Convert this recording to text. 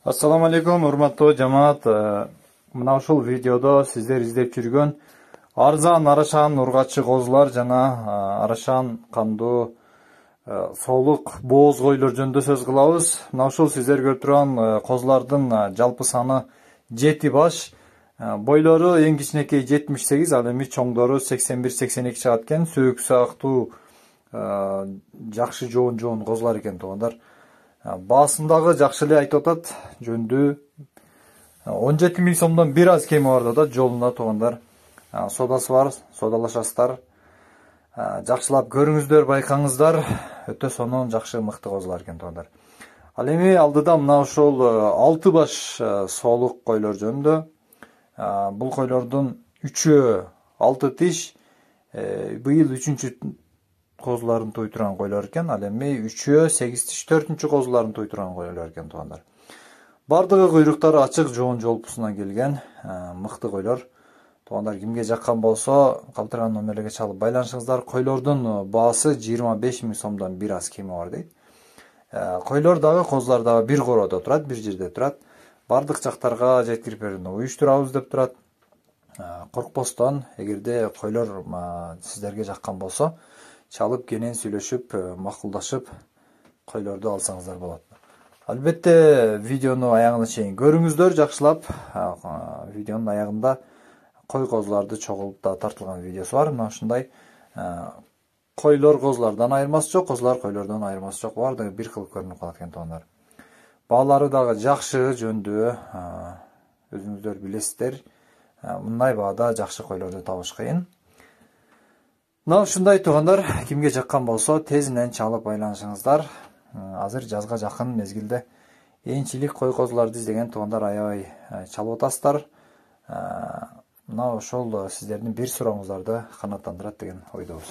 Assalamu alaikum, урматтуу жамаат. Мына ушул видеодо сиздер издеп жүргөн арзан арашан ургачы козулар жана арашан кандуу соолук бооз койлор жөнүндө сөз кылабыз. Мына ушул сиздер көрүп турган козулардын жалпы саны 7 баш. Бойлору эң кичинекей 78, ал эми чоңдору 81-82 чыгат экен. Сөөксү актуу жакшы жоон козулар экен туугандар. Басындагы жакшы эле айтып атат, жөндүү 17 миң сомдон бир аз кеми бар да жолунда туугандар. Содасы бар, содалашасыздар. Жакшылап көрүңүздөр, байкаңыздар. Өтө сонун жакшы мыкты козулар экен туугандар. Ал эми алдыда мына ушул 6 баш соолук койлор жөнүндө. Бул койлордун 3-өө 6 тиш, быйыл 3-чү козуларын той турган койлор экен. Ал эми 3-өө 8 тиш 4-чү козуларын той турган койлор экен туугандар. Бардыгы куйруктары ачык жоон жолпусунан келген мыкты койлор. Туугандар, кимге жаккан болсо, калтырган номерлерге чалып байланышыңыздар. Койлордун баасы 25 миң сомдон бир аз кеми бар дейт. Койлор дагы, козулар дагы бир короодо турат, бир жерде турат. Бардык жактарга жеткирип берүүнү уюштурабыз деп турат. Коркпостон, эгерде койлор сиздерге жаккан болсо, чалып кенен сүйлөшүп, макулдашып, койлорду алсаңыздар болот. Албетте, видеону аягына чейин көрүңүздөр жакшылап. Видеонун аягында кой козуларды чогулуп да тартылган видеосу бар. Мына ушундай койлор козулардан айырмасы жок, козулар койлордон айырмасы жок. Баардыгы бир кыл көрүнүп калат экен туугандар. Баалары дагы жакшы, жөндүү. Өзүңүздөр билесиздер. Мындай баада жакшы койлорду табыш кыйын. Мына ушундай туугандар, кимге жаккан болсо, тезинен чалып байланышыңыздар. Азыр жазга жакын мезгилде энчилик кой козуларды издеген туугандар аябай чалып атасыздар. Мына ошол сиздердин бир сурооңуздарды канааттандырат деген ойдобуз.